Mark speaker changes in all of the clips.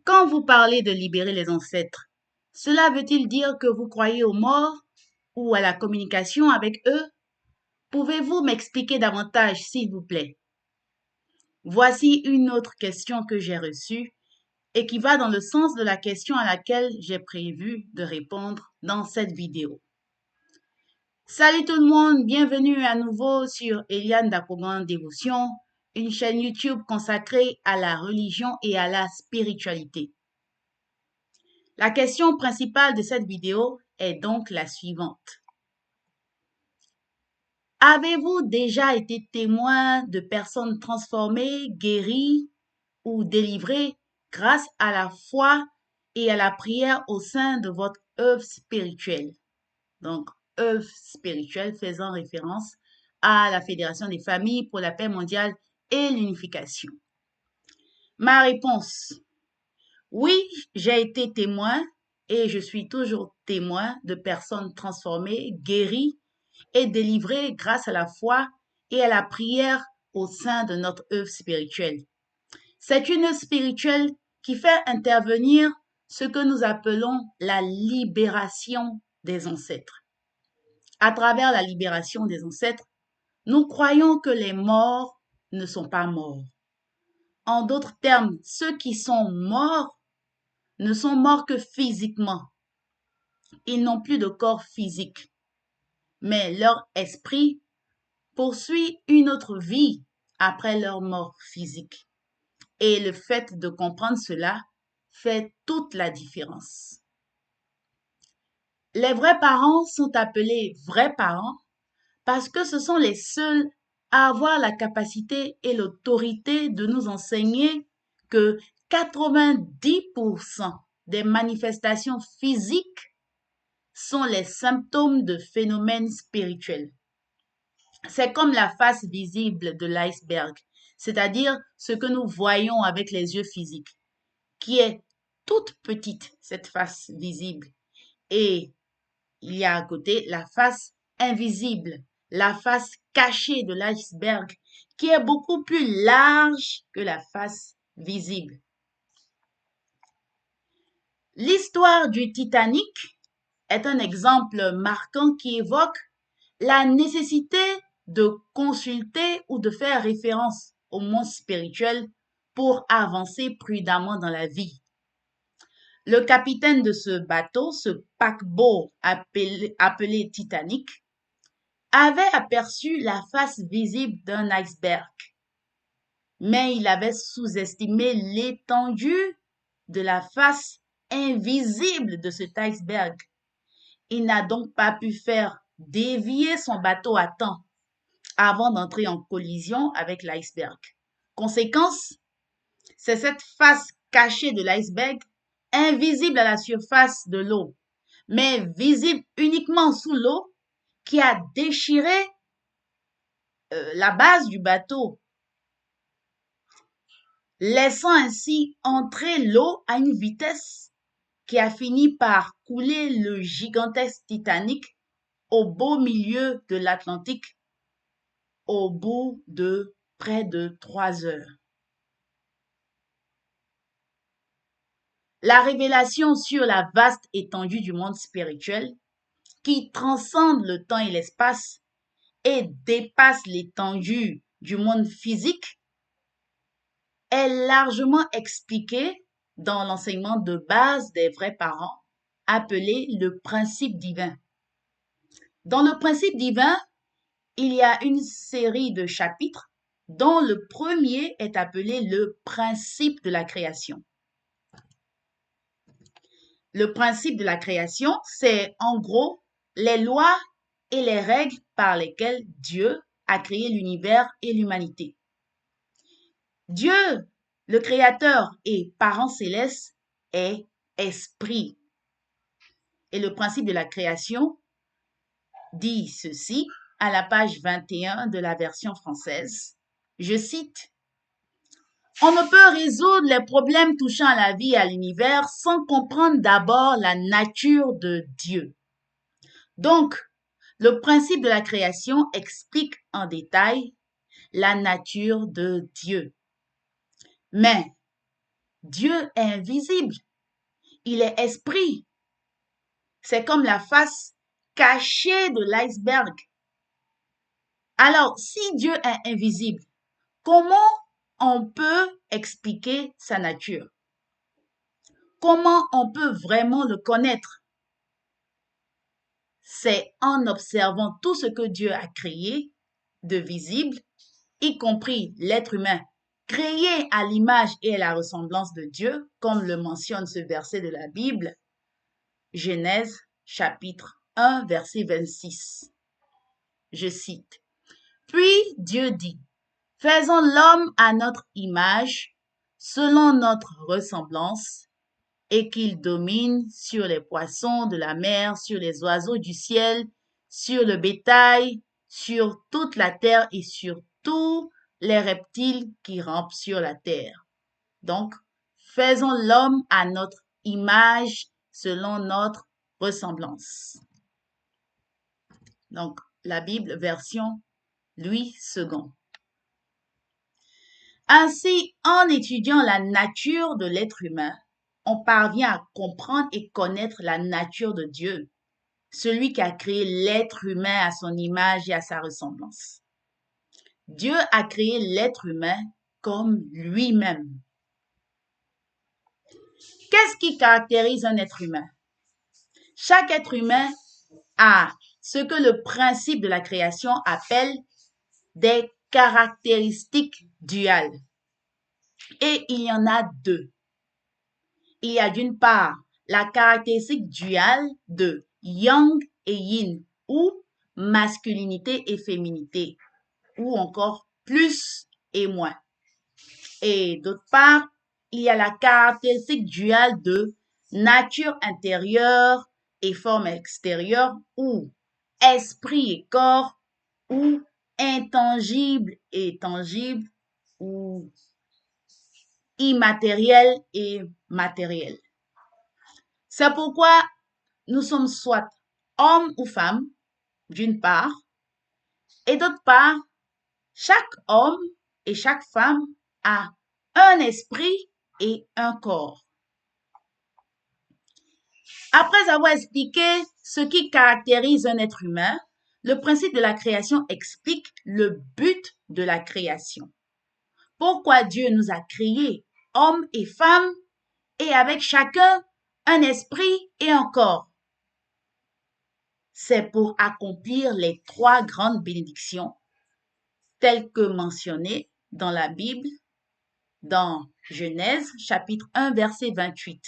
Speaker 1: Quand vous parlez de libérer les ancêtres, cela veut-il dire que vous croyez aux morts ou à la communication avec eux? Pouvez-vous m'expliquer davantage, s'il vous plaît? Voici une autre question que j'ai reçue et qui va dans le sens de la question à laquelle j'ai prévu de répondre dans cette vidéo. Salut tout le monde, bienvenue à nouveau sur Eliane Dakogan Dévotion, une chaîne YouTube consacrée à la religion et à la spiritualité. La question principale de cette vidéo est donc la suivante. Avez-vous déjà été témoin de personnes transformées, guéries ou délivrées grâce à la foi et à la prière au sein de votre œuvre spirituelle? Donc, œuvre spirituelle faisant référence à la Fédération des familles pour la paix mondiale et l'unification. Ma réponse: oui, j'ai été témoin et je suis toujours témoin de personnes transformées, guéries et délivrées grâce à la foi et à la prière au sein de notre œuvre spirituelle. C'est une œuvre spirituelle qui fait intervenir ce que nous appelons la libération des ancêtres. À travers la libération des ancêtres, nous croyons que les morts ne sont pas morts. En d'autres termes, ceux qui sont morts ne sont morts que physiquement. Ils n'ont plus de corps physique, mais leur esprit poursuit une autre vie après leur mort physique. Et le fait de comprendre cela fait toute la différence. Les vrais parents sont appelés vrais parents parce que ce sont les seuls à avoir la capacité et l'autorité de nous enseigner que 90% des manifestations physiques sont les symptômes de phénomènes spirituels. C'est comme la face visible de l'iceberg, c'est-à-dire ce que nous voyons avec les yeux physiques, qui est toute petite, cette face visible. Et il y a à côté la face invisible, la face cachée de l'iceberg, qui est beaucoup plus large que la face visible. L'histoire du Titanic est un exemple marquant qui évoque la nécessité de consulter ou de faire référence au monde spirituel pour avancer prudemment dans la vie. Le capitaine de ce bateau, ce paquebot appelé Titanic, avait aperçu la face visible d'un iceberg, mais il avait sous-estimé l'étendue de la face invisible de cet iceberg. Il n'a donc pas pu faire dévier son bateau à temps avant d'entrer en collision avec l'iceberg. Conséquence, c'est cette face cachée de l'iceberg, invisible à la surface de l'eau, mais visible uniquement sous l'eau, qui a déchiré la base du bateau, laissant ainsi entrer l'eau à une vitesse qui a fini par couler le gigantesque Titanic au beau milieu de l'Atlantique au bout de près de 3 heures. La révélation sur la vaste étendue du monde spirituel, qui transcende le temps et l'espace et dépasse l'étendue du monde physique, est largement expliquée dans l'enseignement de base des vrais parents, appelé le principe divin. Dans le principe divin, il y a une série de chapitres dont le premier est appelé le principe de la création. Le principe de la création, c'est en gros les lois et les règles par lesquelles Dieu a créé l'univers et l'humanité. Dieu, le Créateur et Parent céleste, est esprit. Et le principe de la création dit ceci à la page 21 de la version française. Je cite: on ne peut résoudre les problèmes touchant à la vie et à l'univers sans comprendre d'abord la nature de Dieu. Donc, le principe de la création explique en détail la nature de Dieu. Mais Dieu est invisible. Il est esprit. C'est comme la face cachée de l'iceberg. Alors, si Dieu est invisible, comment on peut expliquer sa nature? Comment on peut vraiment le connaître? C'est en observant tout ce que Dieu a créé de visible, y compris l'être humain, créé à l'image et à la ressemblance de Dieu, comme le mentionne ce verset de la Bible, Genèse chapitre 1, verset 26. Je cite, « Puis Dieu dit, faisons l'homme à notre image, selon notre ressemblance, et qu'il domine sur les poissons de la mer, sur les oiseaux du ciel, sur le bétail, sur toute la terre et sur tous les reptiles qui rampent sur la terre. » Donc, faisons l'homme à notre image, selon notre ressemblance. Donc, la Bible version Louis II. Ainsi, en étudiant la nature de l'être humain, on parvient à comprendre et connaître la nature de Dieu, celui qui a créé l'être humain à son image et à sa ressemblance. Dieu a créé l'être humain comme lui-même. Qu'est-ce qui caractérise un être humain? Chaque être humain a ce que le principe de la création appelle des caractéristiques duales. Et il y en a deux. Il y a d'une part la caractéristique duale de yang et yin, ou masculinité et féminité, ou encore plus et moins. Et d'autre part, il y a la caractéristique duale de nature intérieure et forme extérieure, ou esprit et corps, ou intangible et tangible, ou immatériel et matériel. C'est pourquoi nous sommes soit hommes ou femmes, d'une part, et d'autre part, chaque homme et chaque femme a un esprit et un corps. Après avoir expliqué ce qui caractérise un être humain, le principe de la création explique le but de la création. Pourquoi Dieu nous a créés, hommes et femmes, et avec chacun un esprit et un corps. C'est pour accomplir les trois grandes bénédictions telles que mentionnées dans la Bible, dans Genèse chapitre 1 verset 28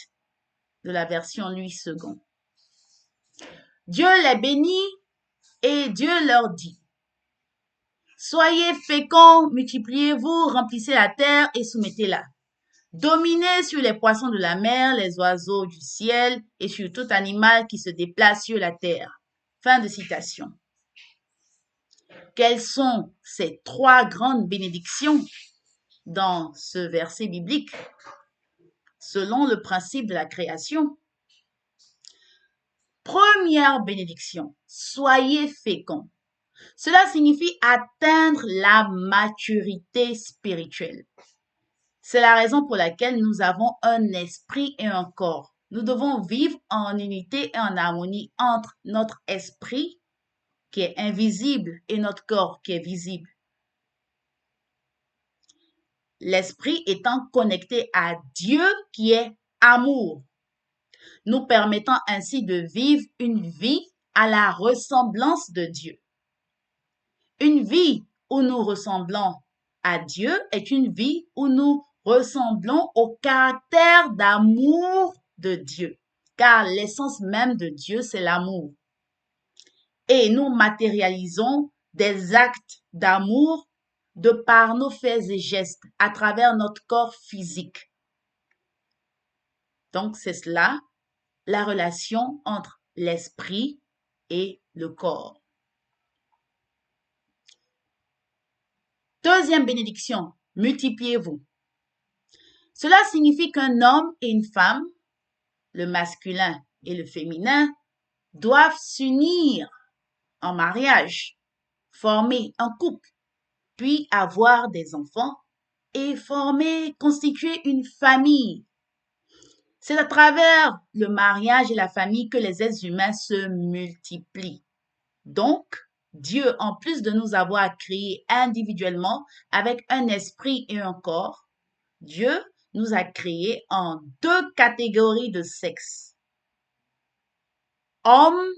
Speaker 1: de la version Louis II. Dieu les bénit et Dieu leur dit, « Soyez féconds, multipliez-vous, remplissez la terre et soumettez-la. Dominez sur les poissons de la mer, les oiseaux du ciel et sur tout animal qui se déplace sur la terre. » Fin de citation. Quelles sont ces trois grandes bénédictions dans ce verset biblique selon le principe de la création? Première bénédiction, soyez féconds. Cela signifie atteindre la maturité spirituelle. C'est la raison pour laquelle nous avons un esprit et un corps. Nous devons vivre en unité et en harmonie entre notre esprit, qui est invisible, et notre corps, qui est visible. L'esprit étant connecté à Dieu, qui est amour, nous permettant ainsi de vivre une vie à la ressemblance de Dieu. Une vie où nous ressemblons à Dieu est une vie où nous ressemblons au caractère d'amour de Dieu, car l'essence même de Dieu, c'est l'amour. Et nous matérialisons des actes d'amour de par nos faits et gestes à travers notre corps physique. Donc, c'est cela, la relation entre l'esprit et le corps. Deuxième bénédiction, multipliez-vous. Cela signifie qu'un homme et une femme, le masculin et le féminin, doivent s'unir en mariage, former un couple, puis avoir des enfants et former, constituer une famille. C'est à travers le mariage et la famille que les êtres humains se multiplient. Donc, Dieu, en plus de nous avoir créés individuellement avec un esprit et un corps, Dieu nous a créés en deux catégories de sexe, hommes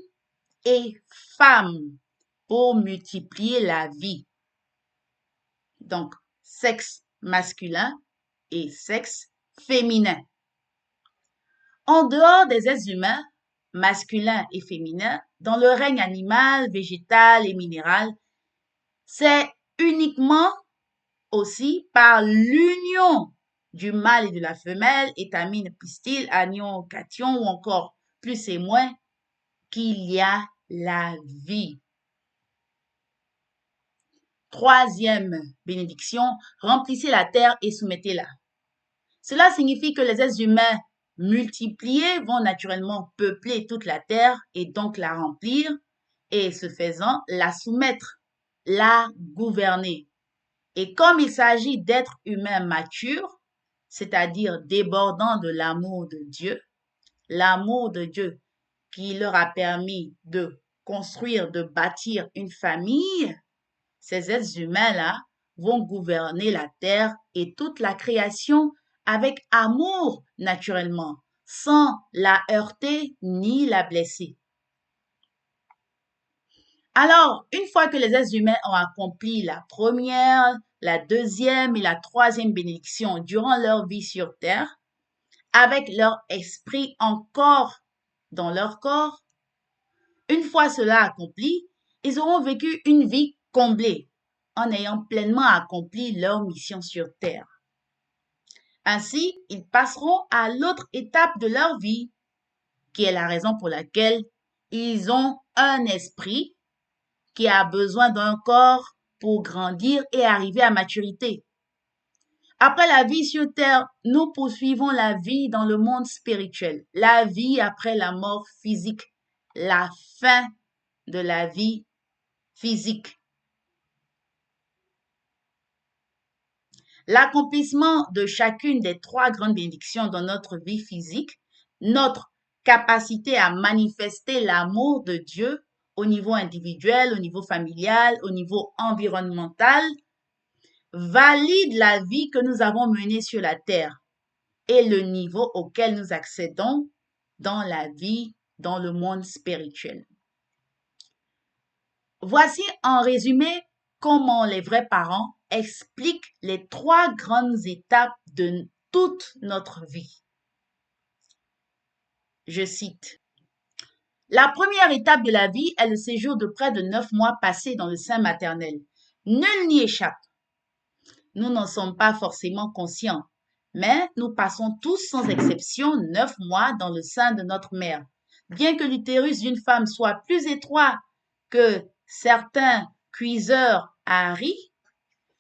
Speaker 1: et femmes, pour multiplier la vie. Donc, sexe masculin et sexe féminin. En dehors des êtres humains, masculins et féminins, dans le règne animal, végétal et minéral, c'est uniquement aussi par l'union du mâle et de la femelle, étamine, pistil, anion, cation ou encore plus et moins, qu'il y a la vie. Troisième bénédiction, remplissez la terre et soumettez-la. Cela signifie que les êtres humains multipliés vont naturellement peupler toute la terre et donc la remplir et ce faisant la soumettre, la gouverner. Et comme il s'agit d'êtres humains matures, c'est-à-dire débordant de l'amour de Dieu qui leur a permis de construire, de bâtir une famille, ces êtres humains-là vont gouverner la terre et toute la création avec amour naturellement, sans la heurter ni la blesser. Alors, une fois que les êtres humains ont accompli la première, la deuxième et la troisième bénédiction durant leur vie sur terre, avec leur esprit encore dans leur corps, une fois cela accompli, ils auront vécu une vie comblée en ayant pleinement accompli leur mission sur terre. Ainsi, ils passeront à l'autre étape de leur vie, qui est la raison pour laquelle ils ont un esprit qui a besoin d'un corps pour grandir et arriver à maturité. Après la vie sur terre, nous poursuivons la vie dans le monde spirituel, la vie après la mort physique, la fin de la vie physique. L'accomplissement de chacune des trois grandes bénédictions dans notre vie physique, notre capacité à manifester l'amour de Dieu au niveau individuel, au niveau familial, au niveau environnemental, valide la vie que nous avons menée sur la terre et le niveau auquel nous accédons dans la vie, dans le monde spirituel. Voici en résumé comment les vrais parents expliquent les trois grandes étapes de toute notre vie. Je cite. La première étape de la vie est le séjour de près de 9 mois passés dans le sein maternel. Nul n'y échappe. Nous n'en sommes pas forcément conscients, mais nous passons tous sans exception 9 mois dans le sein de notre mère. Bien que l'utérus d'une femme soit plus étroit que certains cuiseurs à riz,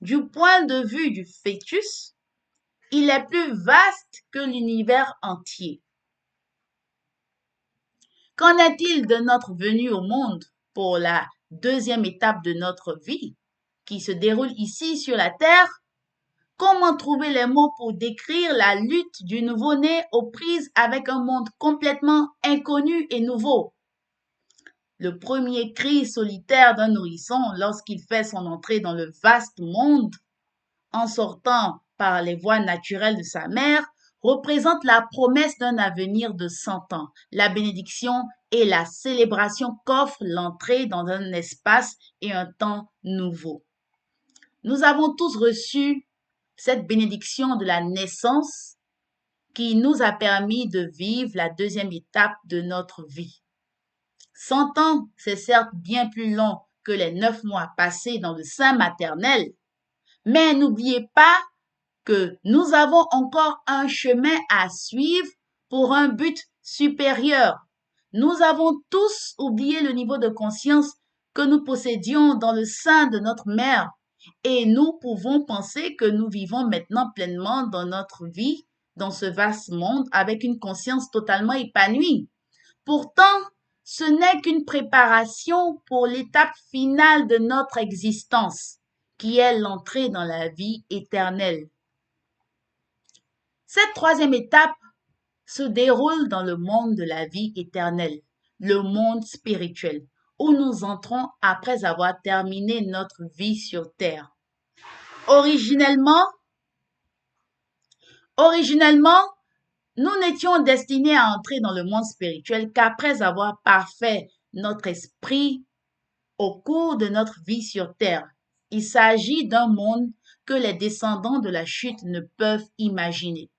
Speaker 1: du point de vue du fœtus, il est plus vaste que l'univers entier. Qu'en est-il de notre venue au monde pour la deuxième étape de notre vie, qui se déroule ici sur la terre? Comment trouver les mots pour décrire la lutte du nouveau-né aux prises avec un monde complètement inconnu et nouveau? Le premier cri solitaire d'un nourrisson lorsqu'il fait son entrée dans le vaste monde, en sortant par les voies naturelles de sa mère, représente la promesse d'un avenir de 100 ans, la bénédiction et la célébration qu'offre l'entrée dans un espace et un temps nouveau. Nous avons tous reçu cette bénédiction de la naissance qui nous a permis de vivre la deuxième étape de notre vie. 100 ans, c'est certes bien plus long que les 9 mois passés dans le sein maternel, mais n'oubliez pas que nous avons encore un chemin à suivre pour un but supérieur. Nous avons tous oublié le niveau de conscience que nous possédions dans le sein de notre mère et nous pouvons penser que nous vivons maintenant pleinement dans notre vie, dans ce vaste monde, avec une conscience totalement épanouie. Pourtant, ce n'est qu'une préparation pour l'étape finale de notre existence, qui est l'entrée dans la vie éternelle. Cette troisième étape se déroule dans le monde de la vie éternelle, le monde spirituel, où nous entrons après avoir terminé notre vie sur terre. Originellement, originellement, nous n'étions destinés à entrer dans le monde spirituel qu'après avoir parfait notre esprit au cours de notre vie sur terre. Il s'agit d'un monde que les descendants de la chute ne peuvent imaginer.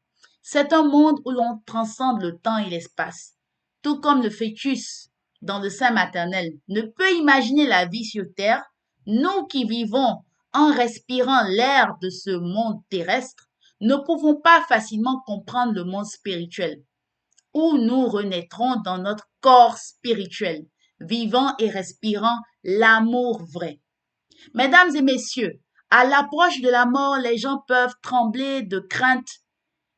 Speaker 1: C'est un monde où l'on transcende le temps et l'espace, tout comme le fœtus dans le sein maternel ne peut imaginer la vie sur terre. Nous qui vivons en respirant l'air de ce monde terrestre ne pouvons pas facilement comprendre le monde spirituel, où nous renaîtrons dans notre corps spirituel, vivant et respirant l'amour vrai. Mesdames et messieurs, à l'approche de la mort, les gens peuvent trembler de crainte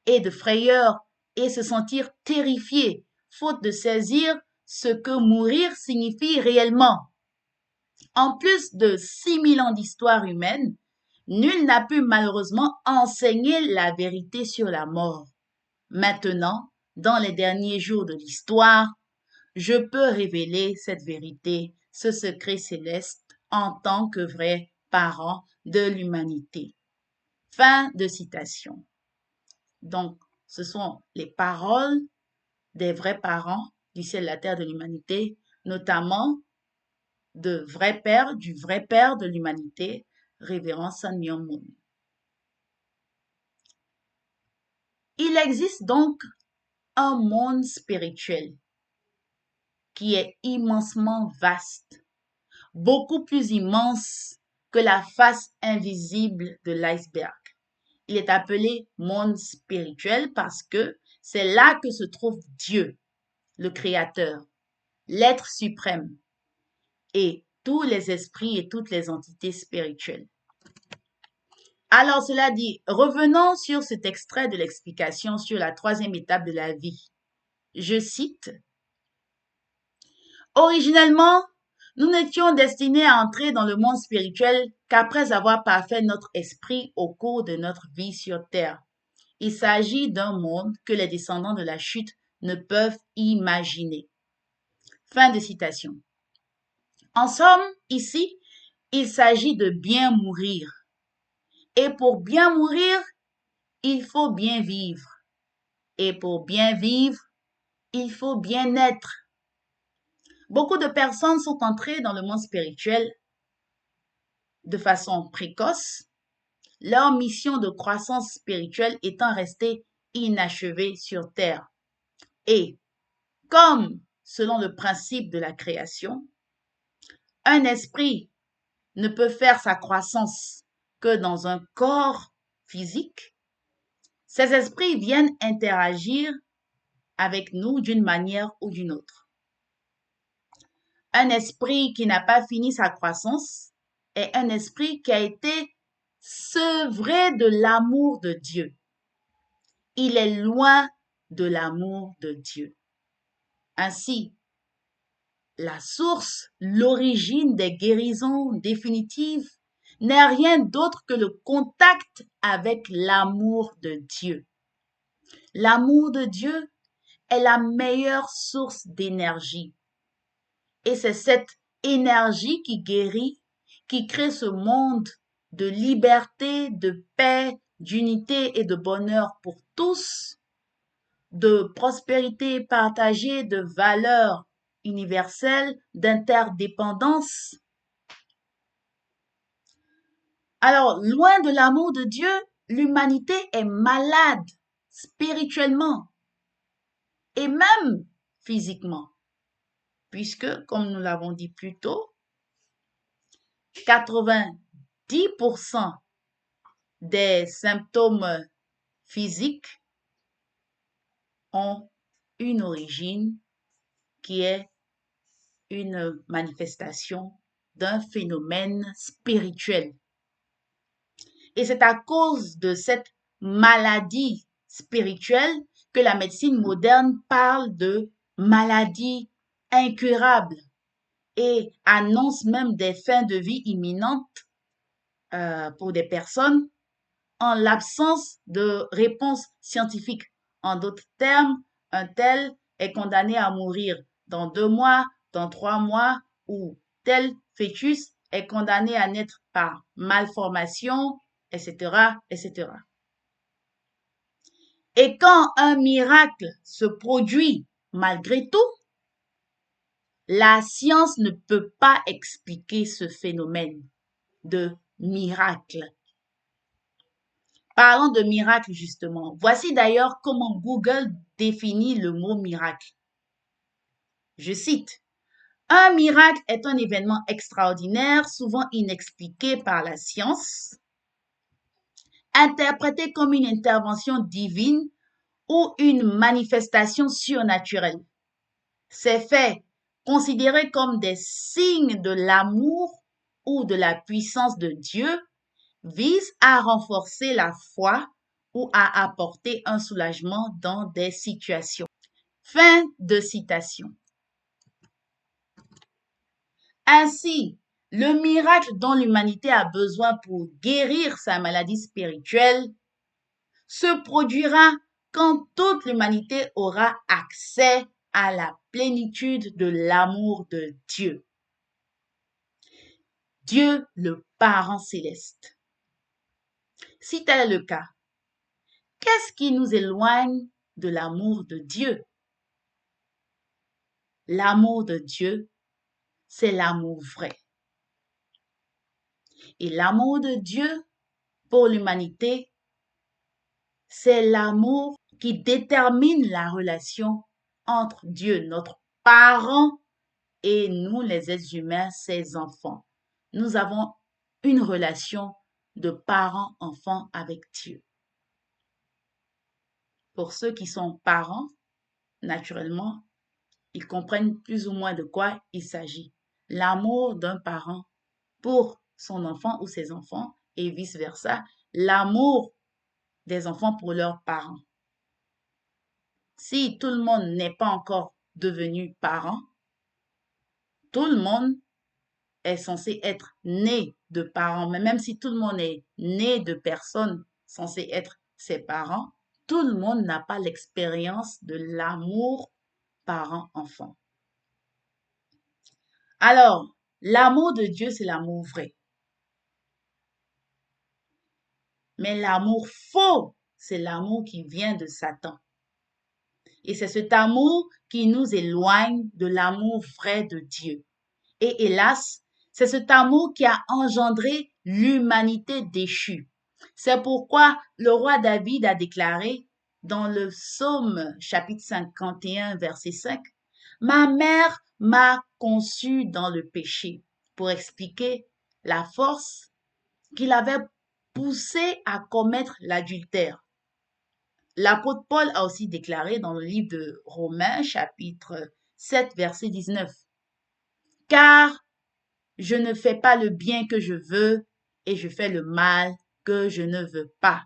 Speaker 1: et de frayeur et se sentir terrifiés, faute de saisir ce que mourir signifie réellement. En plus de 6000 ans d'histoire humaine, nul n'a pu malheureusement enseigner la vérité sur la mort. Maintenant, dans les derniers jours de l'histoire, je peux révéler cette vérité, ce secret céleste, en tant que vrai parent de l'humanité. Fin de citation. Donc, ce sont les paroles des vrais parents du ciel, la terre, de l'humanité, notamment du vrai père de l'humanité, révérend Sun Myung Moon. Il existe donc un monde spirituel qui est immensement vaste, beaucoup plus immense que la face invisible de l'iceberg. Il est appelé monde spirituel parce que c'est là que se trouve Dieu, le Créateur, l'être suprême et tous les esprits et toutes les entités spirituelles. Alors cela dit, revenons sur cet extrait de l'explication sur la troisième étape de la vie. Je cite, originellement, nous n'étions destinés à entrer dans le monde spirituel qu'après avoir parfait notre esprit au cours de notre vie sur terre. Il s'agit d'un monde que les descendants de la chute ne peuvent imaginer. Fin de citation. En somme, ici, il s'agit de bien mourir. Et pour bien mourir, il faut bien vivre. Et pour bien vivre, il faut bien être. Beaucoup de personnes sont entrées dans le monde spirituel de façon précoce, leur mission de croissance spirituelle étant restée inachevée sur Terre. Et, comme selon le principe de la création, un esprit ne peut faire sa croissance que dans un corps physique, ces esprits viennent interagir avec nous d'une manière ou d'une autre. Un esprit qui n'a pas fini sa croissance est un esprit qui a été sevré de l'amour de Dieu. Il est loin de l'amour de Dieu. Ainsi, la source, l'origine des guérisons définitives n'est rien d'autre que le contact avec l'amour de Dieu. L'amour de Dieu est la meilleure source d'énergie. Et c'est cette énergie qui guérit, qui crée ce monde de liberté, de paix, d'unité et de bonheur pour tous, de prospérité partagée, de valeurs universelles, d'interdépendance. Alors, loin de l'amour de Dieu, l'humanité est malade spirituellement et même physiquement, puisque, comme nous l'avons dit plus tôt, 90% des symptômes physiques ont une origine qui est une manifestation d'un phénomène spirituel. Et c'est à cause de cette maladie spirituelle que la médecine moderne parle de maladie incurable et annonce même des fins de vie imminentes pour des personnes en l'absence de réponse scientifique. En d'autres termes, un tel est condamné à mourir dans 2 mois, dans 3 mois, ou tel fœtus est condamné à naître par malformation, etc., etc. Et quand un miracle se produit malgré tout, la science ne peut pas expliquer ce phénomène de miracle. Parlons de miracle justement. Voici d'ailleurs comment Google définit le mot miracle. Je cite, un miracle est un événement extraordinaire, souvent inexpliqué par la science, interprété comme une intervention divine ou une manifestation surnaturelle. Ces faits, considérés comme des signes de l'amour ou de la puissance de Dieu, visent à renforcer la foi ou à apporter un soulagement dans des situations. Fin de citation. Ainsi, le miracle dont l'humanité a besoin pour guérir sa maladie spirituelle se produira quand toute l'humanité aura accès à la plénitude de l'amour de Dieu. Dieu le Parent céleste. Si tel est le cas, qu'est-ce qui nous éloigne de l'amour de Dieu? L'amour de Dieu, c'est l'amour vrai. Et l'amour de Dieu pour l'humanité, c'est l'amour qui détermine la relation entre Dieu, notre parent, et nous, les êtres humains, ses enfants. Nous avons une relation de parent-enfant avec Dieu. Pour ceux qui sont parents, naturellement, ils comprennent plus ou moins de quoi il s'agit. L'amour d'un parent pour son enfant ou ses enfants et vice-versa, l'amour des enfants pour leurs parents. Si tout le monde n'est pas encore devenu parent, tout le monde est censé être né de parents, mais même si tout le monde est né de personnes censées être ses parents, tout le monde n'a pas l'expérience de l'amour parent-enfant. Alors, l'amour de Dieu, c'est l'amour vrai. Mais l'amour faux, c'est l'amour qui vient de Satan. Et c'est cet amour qui nous éloigne de l'amour vrai de Dieu. Et hélas, c'est cet amour qui a engendré l'humanité déchue. C'est pourquoi le roi David a déclaré dans le psaume chapitre 51, verset 5, « Ma mère m'a conçu dans le péché » pour expliquer la force qu'il avait poussé à commettre l'adultère. L'apôtre Paul a aussi déclaré dans le livre de Romains, chapitre 7, verset 19, « Car je ne fais pas le bien que je veux et je fais le mal que je ne veux pas. »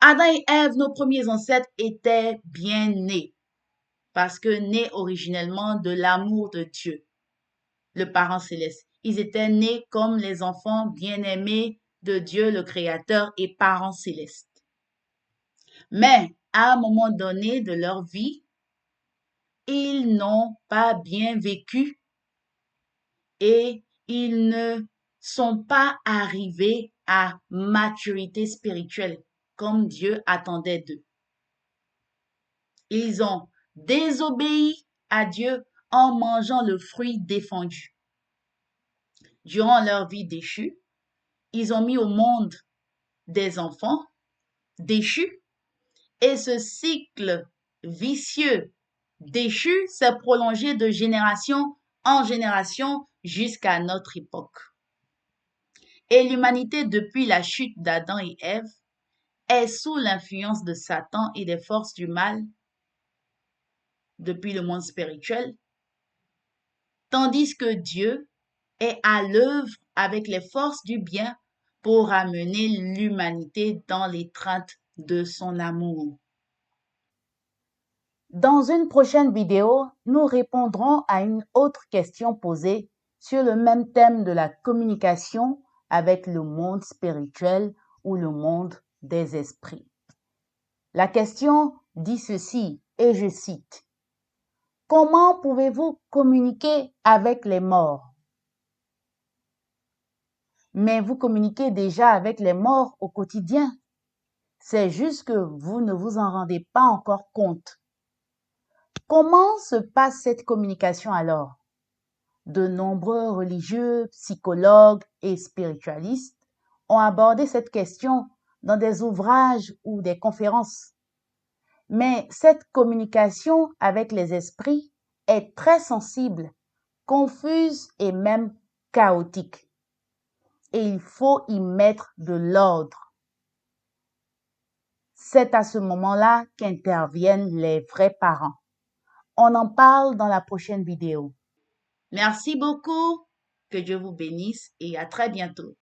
Speaker 1: Adam et Ève, nos premiers ancêtres, étaient bien nés parce que nés originellement de l'amour de Dieu, le Parent céleste. Ils étaient nés comme les enfants bien-aimés de Dieu, le Créateur et Parent céleste. Mais à un moment donné de leur vie, ils n'ont pas bien vécu et ils ne sont pas arrivés à maturité spirituelle comme Dieu attendait d'eux. Ils ont désobéi à Dieu en mangeant le fruit défendu. Durant leur vie déchue, ils ont mis au monde des enfants déchus et ce cycle vicieux déchu s'est prolongé de génération en génération jusqu'à notre époque. Et l'humanité, depuis la chute d'Adam et Ève, est sous l'influence de Satan et des forces du mal depuis le monde spirituel, tandis que Dieu est à l'œuvre avec les forces du bien pour amener l'humanité dans l'étreinte de son amour. Dans une prochaine vidéo, nous répondrons à une autre question posée sur le même thème de la communication avec le monde spirituel ou le monde des esprits. La question dit ceci, et je cite, « Comment pouvez-vous communiquer avec les morts ?» Mais vous communiquez déjà avec les morts au quotidien. C'est juste que vous ne vous en rendez pas encore compte. Comment se passe cette communication alors? De nombreux religieux, psychologues et spiritualistes ont abordé cette question dans des ouvrages ou des conférences. Mais cette communication avec les esprits est très sensible, confuse et même chaotique. Et il faut y mettre de l'ordre. C'est à ce moment-là qu'interviennent les vrais parents. On en parle dans la prochaine vidéo. Merci beaucoup, que Dieu vous bénisse et à très bientôt.